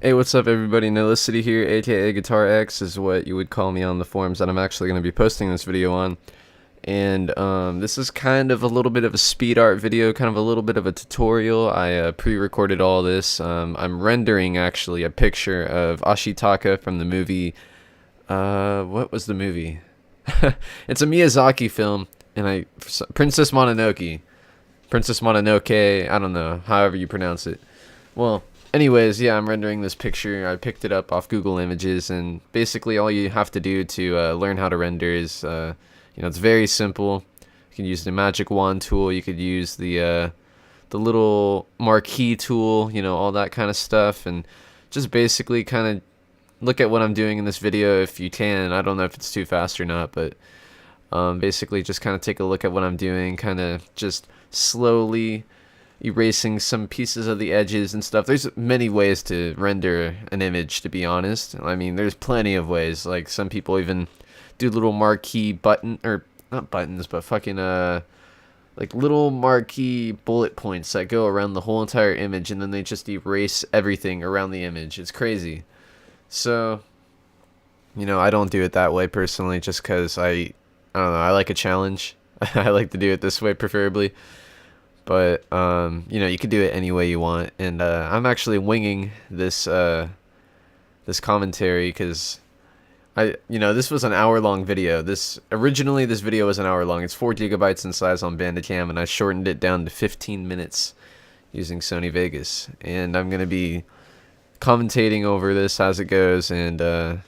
Hey, what's up, everybody? Nelicity here, aka Guitar X, is what you would call me on the forums that I'm actually going to be posting this video on. And this is kind of a little bit of a speed art video, kind of a little bit of a tutorial. I pre-recorded all this. I'm rendering actually a picture of Ashitaka from the movie. What was the movie? It's a Miyazaki film, and Princess Mononoke. Princess Mononoke. I don't know, however you pronounce it. Well, anyways, yeah, I'm rendering this picture. I picked it up off Google Images, and basically all you have to do to learn how to render is, it's very simple. You can use the magic wand tool. You could use the little marquee tool, all that kind of stuff, and just basically kind of look at what I'm doing in this video if you can. I don't know if it's too fast or not, but basically just kind of take a look at what I'm doing, kind of just slowly erasing some pieces of the edges and stuff. There's many ways to render an image, to be honest. I mean, there's plenty of ways. Like, some people even do little marquee button, or not buttons, but fucking like little marquee bullet points that go around the whole entire image, and then they just erase everything around the image. It's crazy. So, I don't do it that way personally, just because I don't know, I like a challenge. I like to do it this way preferably. But you can do it any way you want, and I'm actually winging this commentary because this was an hour-long video. Originally this video was an hour long. It's 4 GB in size on Bandicam, and I shortened it down to 15 minutes using Sony Vegas. And I'm gonna be commentating over this as it goes, and we'll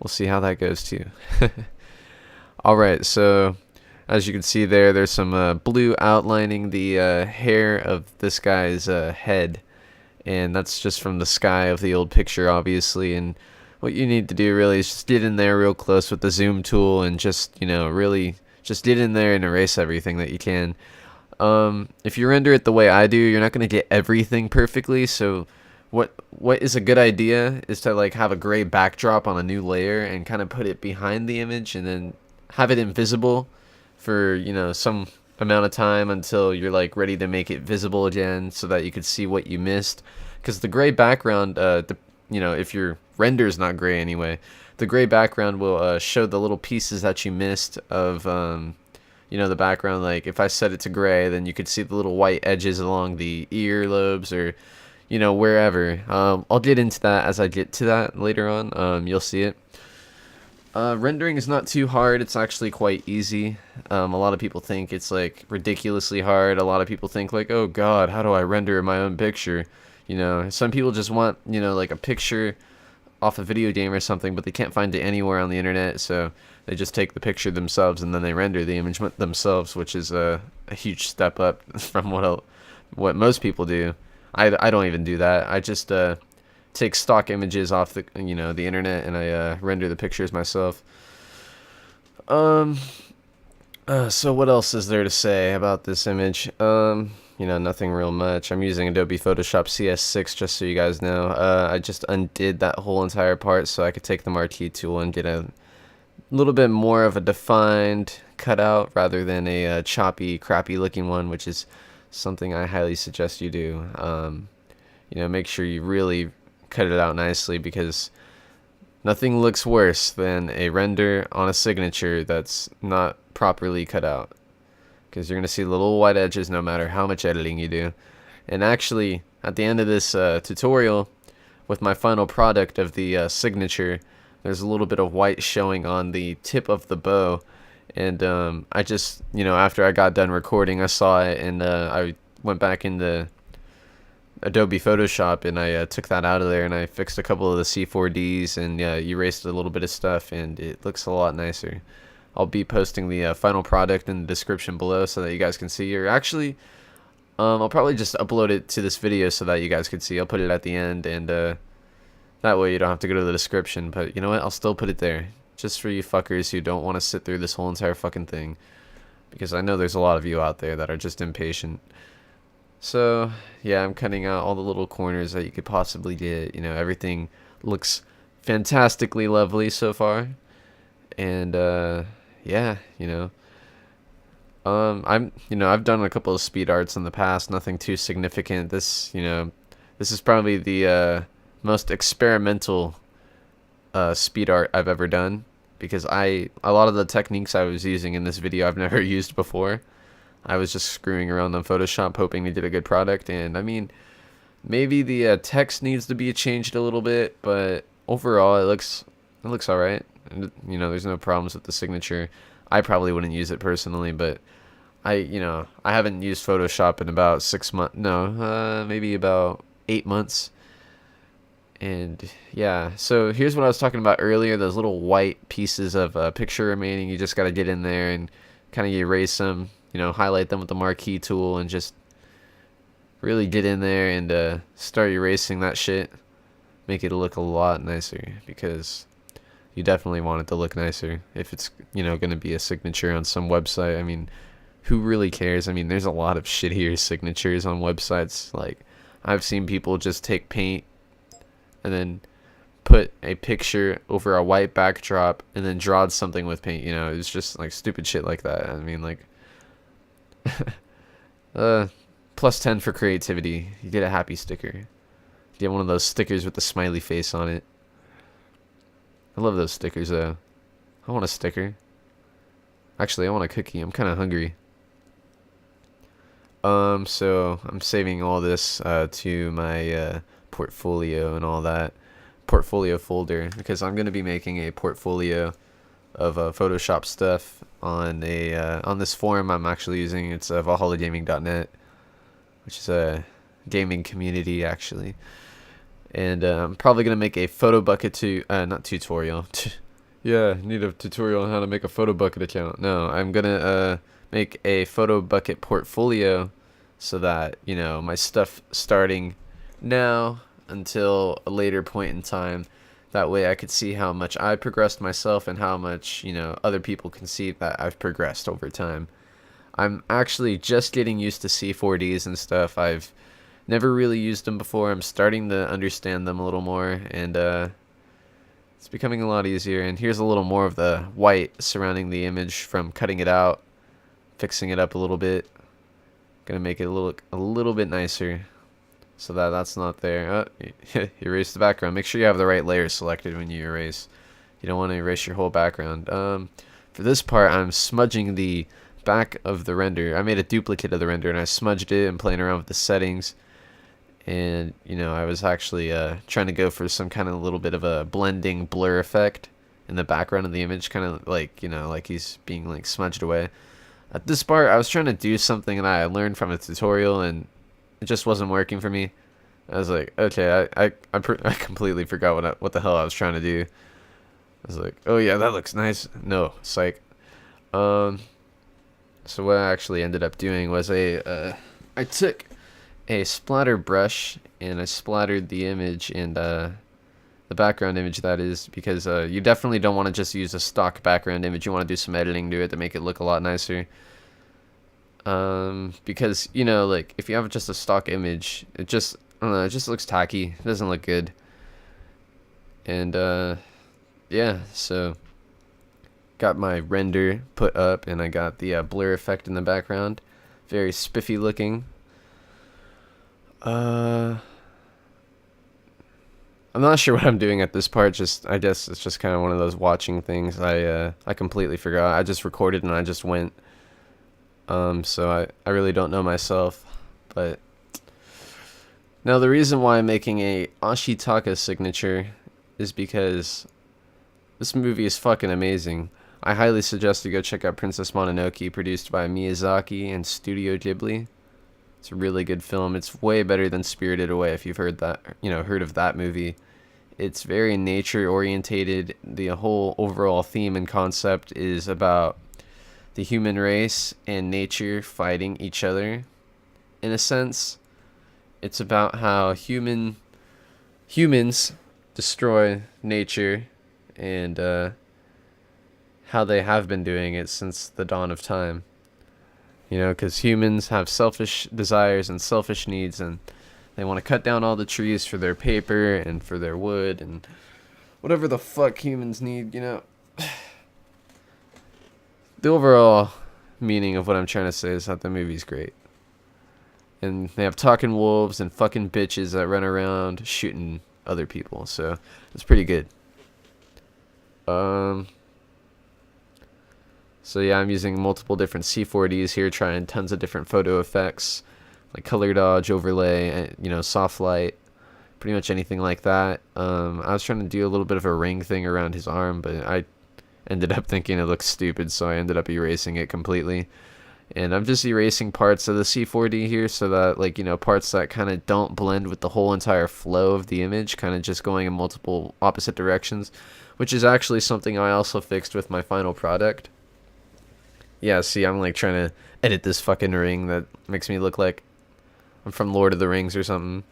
see how that goes too. All right, so as you can see there's some blue outlining the hair of this guy's head, and that's just from the sky of the old picture, obviously. And what you need to do really is just get in there real close with the zoom tool and just, really just get in there and erase everything that you can. If you render it the way I do, you're not going to get everything perfectly, so what is a good idea is to like have a gray backdrop on a new layer and kind of put it behind the image, and then have it invisible for some amount of time until you're like ready to make it visible again, so that you could see what you missed. Because the gray background, if your render's not gray anyway, the gray background will show the little pieces that you missed of the background. Like if I set it to gray, then you could see the little white edges along the ear lobes, or wherever. I'll get into that as I get to that later on. You'll see it. Rendering is not too hard. It's actually quite easy. A lot of people think it's like ridiculously hard. A lot of people think like, oh god, how do I render my own picture? Some people just want, like a picture off a video game or something, but they can't find it anywhere on the internet, so they just take the picture themselves and then they render the image themselves, which is a huge step up from what most people do. I don't even do that. I just take stock images off the internet, and I render the pictures myself. So what else is there to say about this image? Nothing real much. I'm using Adobe Photoshop CS6, just so you guys know. I just undid that whole entire part so I could take the marquee tool and get a little bit more of a defined cutout rather than a choppy, crappy looking one, which is something I highly suggest you do. Make sure you really cut it out nicely, because nothing looks worse than a render on a signature that's not properly cut out, because you're going to see little white edges no matter how much editing you do. And actually, at the end of this tutorial, with my final product of the signature, there's a little bit of white showing on the tip of the bow. And I just, after I got done recording, I saw it, and I went back into Adobe Photoshop, and I took that out of there, and I fixed a couple of the C4Ds, and erased a little bit of stuff, and it looks a lot nicer. I'll be posting the final product in the description below so that you guys can see. Or actually, I'll probably just upload it to this video so that you guys can see. I'll put it at the end, and that way you don't have to go to the description. But you know what? I'll still put it there, just for you fuckers who don't want to sit through this whole entire fucking thing, because I know there's a lot of you out there that are just impatient. So yeah, I'm cutting out all the little corners that you could possibly get. Everything looks fantastically lovely so far, and yeah, I've done a couple of speed arts in the past, nothing too significant. This is probably the most experimental speed art I've ever done, because a lot of the techniques I was using in this video I've never used before. I was just screwing around on Photoshop hoping to get a good product, and I mean, maybe the text needs to be changed a little bit, but overall it looks alright. And you know, there's no problems with the signature. I probably wouldn't use it personally, but I haven't used Photoshop in about 6 months. No, maybe about 8 months. And yeah, so here's what I was talking about earlier, those little white pieces of picture remaining. You just got to get in there and kind of erase them, you know, highlight them with the marquee tool and just really get in there and start erasing that shit. Make it look a lot nicer, because you definitely want it to look nicer if it's, you know, going to be a signature on some website. I mean, who really cares? I mean, there's a lot of shittier signatures on websites. Like, I've seen people just take paint and then put a picture over a white backdrop and then draw something with paint. You know, it's just like stupid shit like that. I mean, like, plus 10 for creativity. You get a happy sticker. You get one of those stickers with the smiley face on it. I love those stickers though. I want a sticker. Actually, I want a cookie. I'm kind of hungry. So I'm saving all this to my portfolio and all that, portfolio folder, because I'm gonna be making a portfolio of Photoshop stuff on this forum I'm actually using. It's valhallagaming.net, which is a gaming community actually, and I'm probably gonna make a photo bucket not tutorial. Yeah, need a tutorial on how to make a photo bucket account. No, I'm gonna make a photo bucket portfolio, so that, you know, my stuff starting now until a later point in time, that way I could see how much I progressed myself and how much, you know, other people can see that I've progressed over time. I'm actually just getting used to C4Ds and stuff. I've never really used them before. I'm starting to understand them a little more, and it's becoming a lot easier. And here's a little more of the white surrounding the image from cutting it out, fixing it up a little bit. Gonna make it look a little bit nicer, so that that's not there. Erase the background. Make sure you have the right layer selected when you erase. You don't want to erase your whole background. For this part, I'm smudging the back of the render. I made a duplicate of the render and I smudged it and playing around with the settings. And, you know, I was actually trying to go for some kind of little bit of a blending blur effect in the background of the image, kind of like, you know, like he's being like smudged away. At this part, I was trying to do something that I learned from a tutorial, and it just wasn't working for me. I was like, okay, I completely forgot what the hell I was trying to do. I was like, oh yeah, that looks nice. No, psych. So what I actually ended up doing was I took a splatter brush and I splattered the image, and the background image, that is, because you definitely don't want to just use a stock background image. You want to do some editing to it to make it look a lot nicer. Because, you know, like, if you have just a stock image, it just, I don't know, it just looks tacky. It doesn't look good. And yeah, so got my render put up, and I got the blur effect in the background. Very spiffy looking. I'm not sure what I'm doing at this part. I guess it's just kind of one of those watching things. I completely forgot. I just recorded and I just went. So I really don't know myself. But now the reason why I'm making a Ashitaka signature is because this movie is fucking amazing. I highly suggest you go check out Princess Mononoke, produced by Miyazaki and Studio Ghibli. It's a really good film. It's way better than Spirited Away, if you've heard of that movie. It's very nature orientated. The whole overall theme and concept is about the human race and nature fighting each other. In a sense, it's about how humans destroy nature, and how they have been doing it since the dawn of time. You know, because humans have selfish desires and selfish needs, and they want to cut down all the trees for their paper and for their wood and whatever the fuck humans need, you know. The overall meaning of what I'm trying to say is that the movie's great. And they have talking wolves and fucking bitches that run around shooting other people. So it's pretty good. So yeah, I'm using multiple different C4Ds here, trying tons of different photo effects, like color dodge, overlay, you know, soft light, pretty much anything like that. I was trying to do a little bit of a ring thing around his arm, but I ended up thinking it looked stupid, so I ended up erasing it completely. And I'm just erasing parts of the C4D here so that, like, you know, parts that kind of don't blend with the whole entire flow of the image, kind of just going in multiple opposite directions, which is actually something I also fixed with my final product. Yeah, see, I'm like trying to edit this fucking ring that makes me look like I'm from Lord of the Rings or something.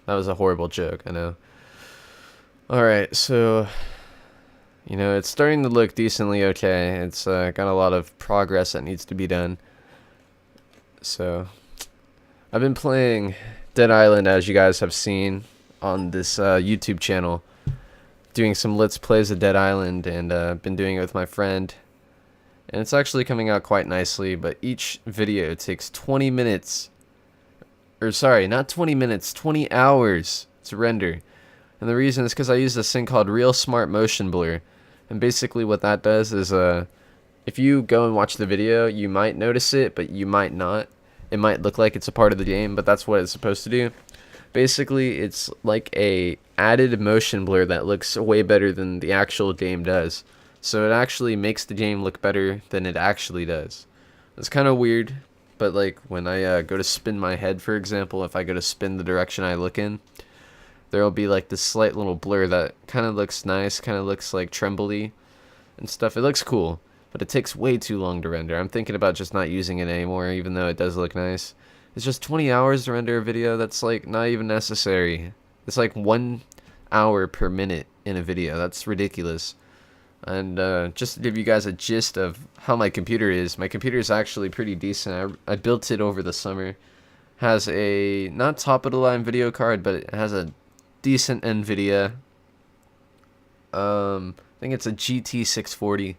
That was a horrible joke, I know. Alright, so, you know, it's starting to look decently okay. It's got a lot of progress that needs to be done. So, I've been playing Dead Island, as you guys have seen on this YouTube channel. Doing some Let's Plays of Dead Island, and been doing it with my friend. And it's actually coming out quite nicely, but each video takes 20 minutes. Or sorry, not 20 minutes, 20 hours to render. And the reason is because I use this thing called Real Smart Motion Blur. And basically what that does is, if you go and watch the video, you might notice it, but you might not. It might look like it's a part of the game, but that's what it's supposed to do. Basically, it's like a added motion blur that looks way better than the actual game does. So it actually makes the game look better than it actually does. It's kind of weird, but like when I go to spin my head, for example, if I go to spin the direction I look in, there will be like this slight little blur that kind of looks nice, kind of looks like trembly and stuff. It looks cool, but it takes way too long to render. I'm thinking about just not using it anymore, even though it does look nice. It's just 20 hours to render a video. That's like not even necessary. It's like 1 hour per minute in a video. That's ridiculous. And just to give you guys a gist of how my computer is actually pretty decent. I built it over the summer. Has a not top of the line video card, but it has a decent NVIDIA. I think it's a GT640,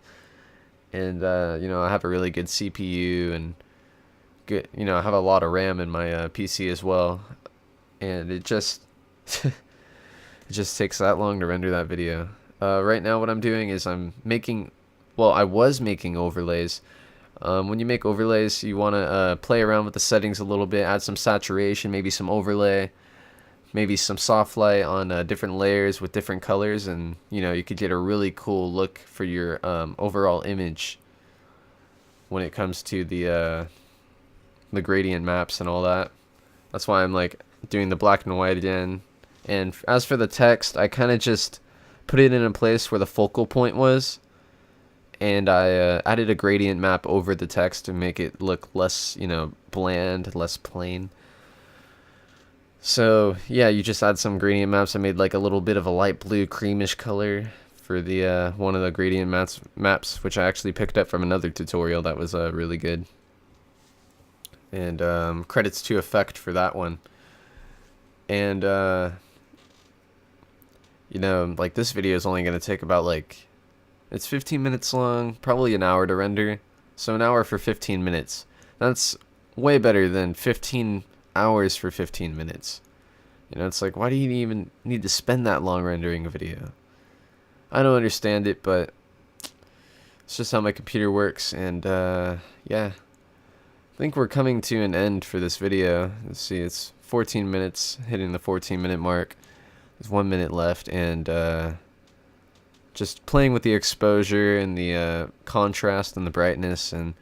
and you know, I have a really good CPU and good. You know, I have a lot of RAM in my PC as well, and it just it just takes that long to render that video. Right now what I'm doing is I was making overlays. When you make overlays, you want to play around with the settings a little bit, add some saturation, maybe some overlay, maybe some soft light on different layers with different colors, and you know, you could get a really cool look for your overall image when it comes to the gradient maps and all that. That's why I'm like doing the black and white again. And as for the text, I kind of just put it in a place where the focal point was, and I added a gradient map over the text to make it look less, you know, bland, less plain. So yeah, you just add some gradient maps. I made like a little bit of a light blue creamish color for the one of the gradient maps, which I actually picked up from another tutorial that was really good. And credits to Effect for that one. And you know, like this video is only going to take about like, it's 15 minutes long, probably an hour to render. So an hour for 15 minutes. That's way better than 15 hours for 15 minutes. You know, it's like, why do you even need to spend that long rendering a video? I don't understand it, but it's just how my computer works. And yeah, I think we're coming to an end for this video. Let's see, it's 14 minutes, hitting the 14-minute mark. There's 1 minute left, and just playing with the exposure and the contrast and the brightness, and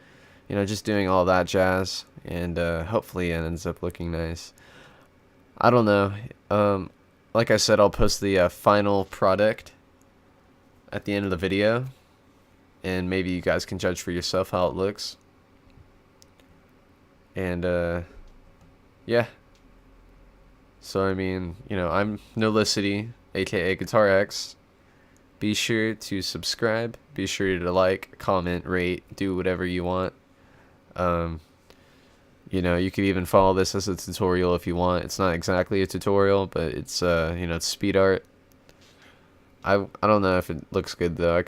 you know, just doing all that jazz, and hopefully it ends up looking nice. I don't know. Like I said, I'll post the final product at the end of the video, and maybe you guys can judge for yourself how it looks. And yeah. So I mean, you know, I'm Nolicity, aka Guitar X. Be sure to subscribe. Be sure to like, comment, rate, do whatever you want. You know, you could even follow this as a tutorial if you want. It's not exactly a tutorial, but it's you know, it's speed art. I don't know if it looks good though.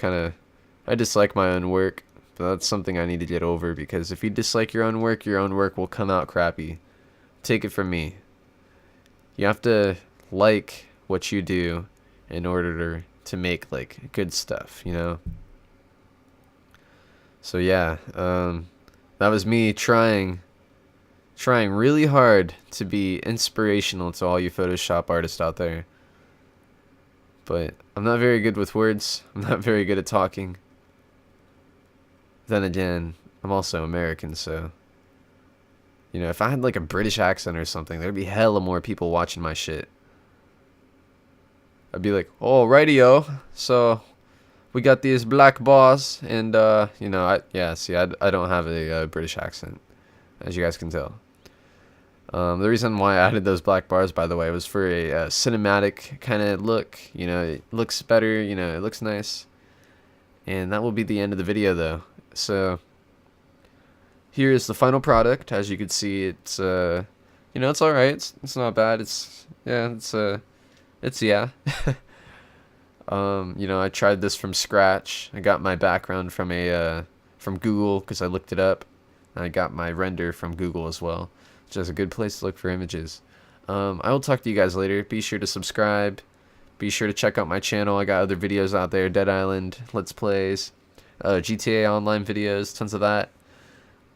I dislike my own work, but that's something I need to get over, because if you dislike your own work will come out crappy. Take it from me. You have to like what you do in order to make like good stuff, you know. So yeah, that was me trying really hard to be inspirational to all you Photoshop artists out there. But I'm not very good with words. I'm not very good at talking. Then again, I'm also American, so you know, if I had like a British accent or something, there'd be hella more people watching my shit. I'd be like, "Oh, radio. So we got these black bars, and you know, I don't have a British accent, as you guys can tell. The reason why I added those black bars, by the way, was for a cinematic kind of look. You know, it looks better. You know, it looks nice. And that will be the end of the video, though. So here is the final product. As you can see, it's you know, it's all right. It's not bad. It's yeah. You know, I tried this from scratch. I got my background from from Google because I looked it up. And I got my render from Google as well, which is a good place to look for images. I will talk to you guys later. Be sure to subscribe. Be sure to check out my channel. I got other videos out there: Dead Island, Let's Plays, GTA Online videos, tons of that.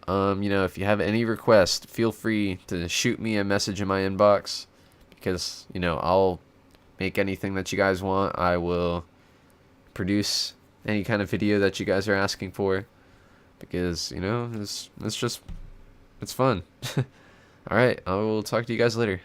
You know, if you have any requests, feel free to shoot me a message in my inbox, because you know, I'll make anything that you guys want. I will produce any kind of video that you guys are asking for, because you know, it's fun. All right, I will talk to you guys later.